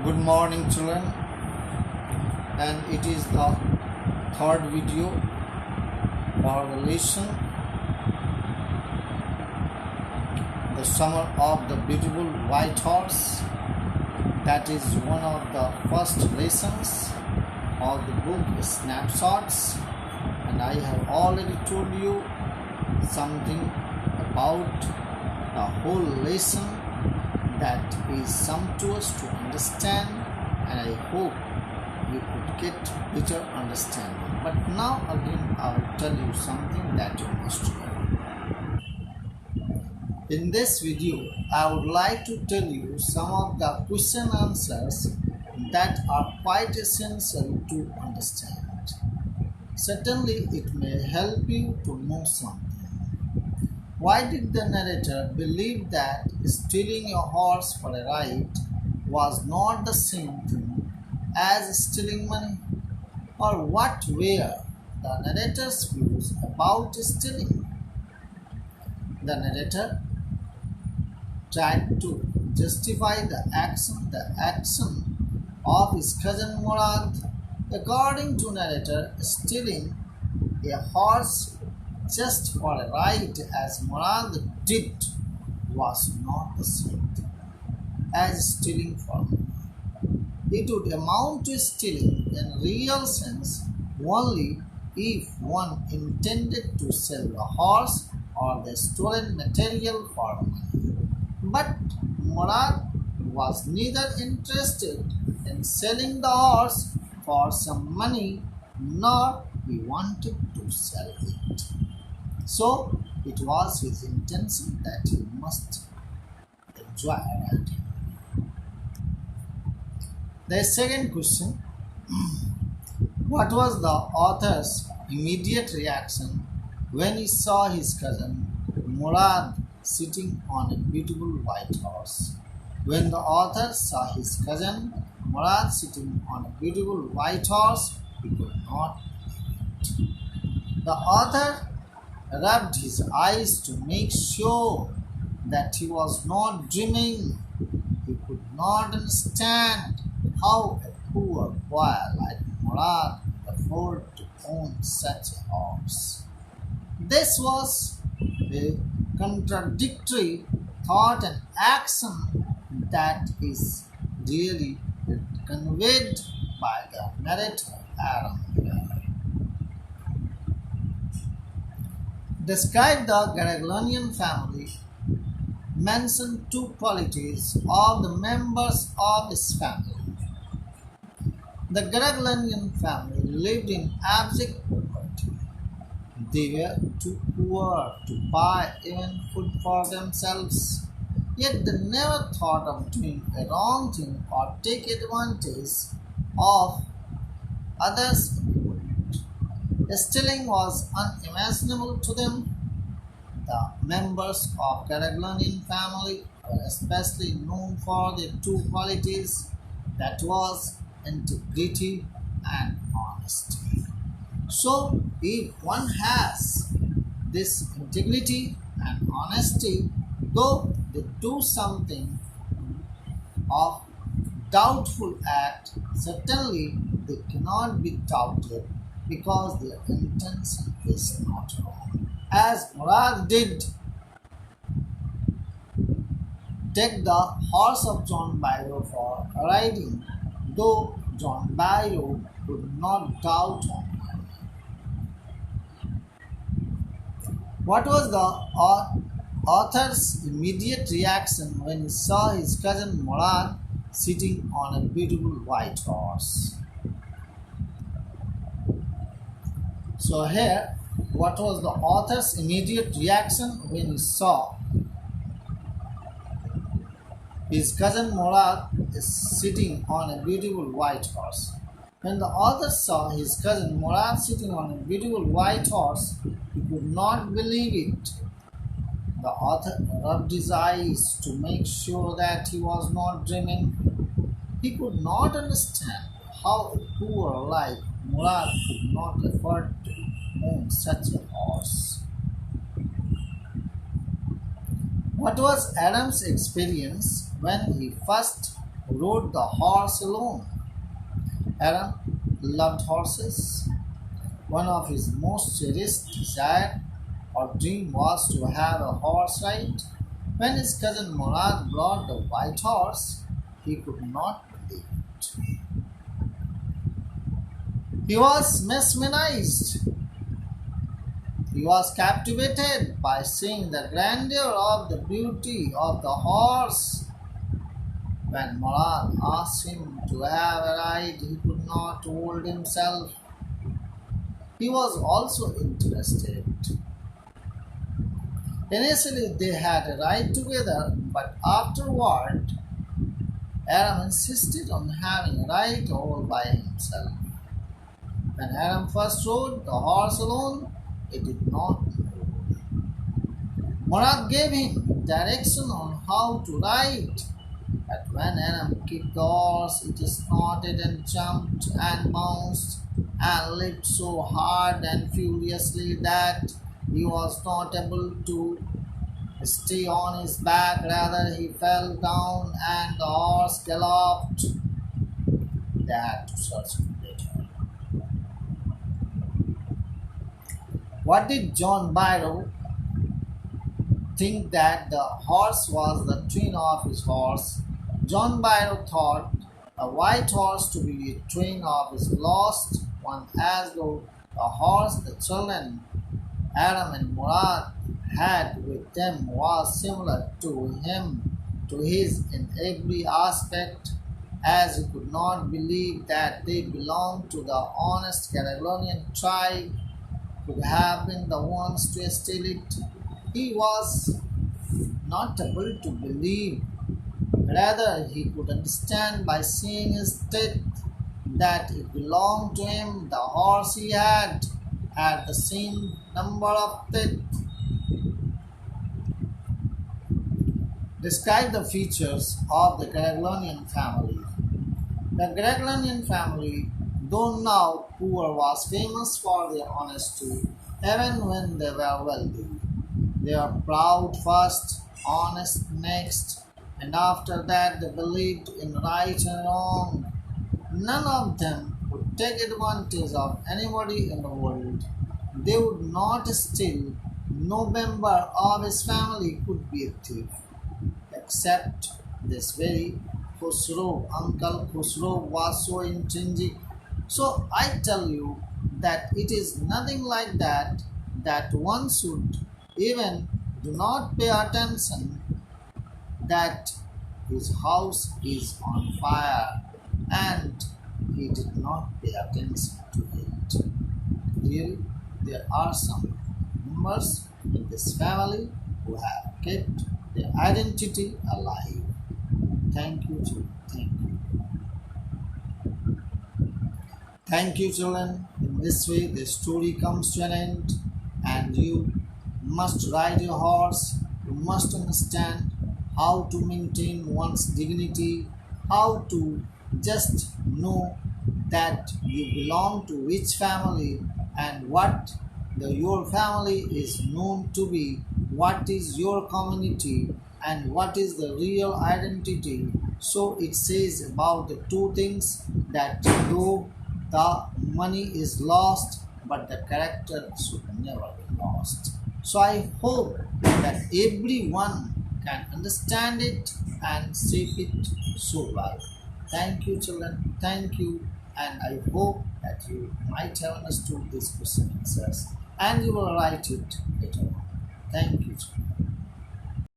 Good morning, children, and it is the third video for the lesson The Summer of the Beautiful White Horse. That is one of the first lessons of the book Snapshots, and I have already told you something about the whole lesson that is sumptuous to understand, and I hope you could get better understanding. But now again I will tell you something that you must know. In this video I would like to tell you some of the question answers that are quite essential to understand. Certainly it may help you to know something. Why did the narrator believe that stealing a horse for a ride was not the same thing as stealing money? Or what were the narrator's views about stealing? The narrator tried to justify the action of his cousin Murad. According to narrator, stealing a horse just for a ride as Murad did was not the same thing as stealing for money. It would amount to stealing in real sense only if one intended to sell the horse or the stolen material for money. But Murad was neither interested in selling the horse for some money nor he wanted to sell it. So it was his intention that he must enjoy riding. The second question: what was the author's immediate reaction when he saw his cousin Murad sitting on a beautiful white horse? When the author saw his cousin Murad sitting on a beautiful white horse, he could not believe it. The author rubbed his eyes to make sure that he was not dreaming. He could not understand how a poor boy like Murad could afford to own such a horse. This was a contradictory thought and action that is really conveyed by the narrator By-Amiya. Describe the Garaglanian family. Mention two qualities of the members of his family. The Garaglanian family lived in abject poverty. They were too poor to buy even food for themselves. Yet they never thought of doing a wrong thing or take advantage of others' equipment. Stealing was unimaginable to them. The members of Garaglanian family were especially known for their two qualities, that was integrity and honesty. So if one has this integrity and honesty, though they do something of doubtful act, certainly they cannot be doubted because their intention is not wrong. As Murad did take the horse of John Byro for riding, though John Byro could not doubt on him. What was the author's immediate reaction when he saw his cousin Murad sitting on a beautiful white horse? So here, what was the author's immediate reaction when he saw his cousin Murad is sitting on a beautiful white horse? When the author saw his cousin Murad sitting on a beautiful white horse, he could not believe it. The author rubbed his eyes to make sure that he was not dreaming. He could not understand how a poor like Murad could not afford to own such a horse. What was Adam's experience when he first rode the horse alone. Adam loved horses. One of his most cherished desire or dream was to have a horse ride. When his cousin Murad brought the white horse, he could not believe it. He was mesmerized. He was captivated by seeing the grandeur of the beauty of the horse. When Murad asked him to have a ride, he could not hold himself. He was also interested. Initially, they had a ride together, but afterward, Adam insisted on having a ride all by himself. When Adam first rode the horse alone, it did not move. Murad gave him direction on how to ride. But when Adam kicked the horse, it snorted and jumped and bounced and leaped so hard and furiously that he was not able to stay on his back. Rather, he fell down and the horse galloped. They had to search for later. What did John Byro think that the horse was the twin of his horse? John Byro thought a white horse to be a twin of his lost one, as though the horse the children Adam and Murad had with them was similar to him, to his in every aspect, as he could not believe that they belonged to the honest Catalonian tribe, could have been the ones to steal it. He was not able to believe. Rather, he could understand by seeing his teeth that it belonged to him. The horse he had the same number of teeth. Describe the features of the Gregorian family. The Gregorian family, though now poor, was famous for their honesty, even when they were wealthy. They were proud first, honest next, and after that they believed in right and wrong. None of them would take advantage of anybody in the world. They would not steal. No member of his family could be a thief, except this very Khusro. Uncle Khusro was so intrinsic. So I tell you that it is nothing like that, that one should even do not pay attention that his house is on fire, and he did not pay attention to it. Really, there are some members in this family who have kept their identity alive. Thank you, children. Thank you. Thank you, children. In this way, the story comes to an end, and you must ride your horse. You must understand how to maintain one's dignity, how to just know that you belong to which family and what your family is known to be, what is your community, and what is the real identity. So it says about the two things, that though the money is lost, but the character should never be lost. So I hope that everyone can understand it and shape it so well. Thank you, children. Thank you. And I hope that you might have understood this question answers and you will write it later on. Thank you, children.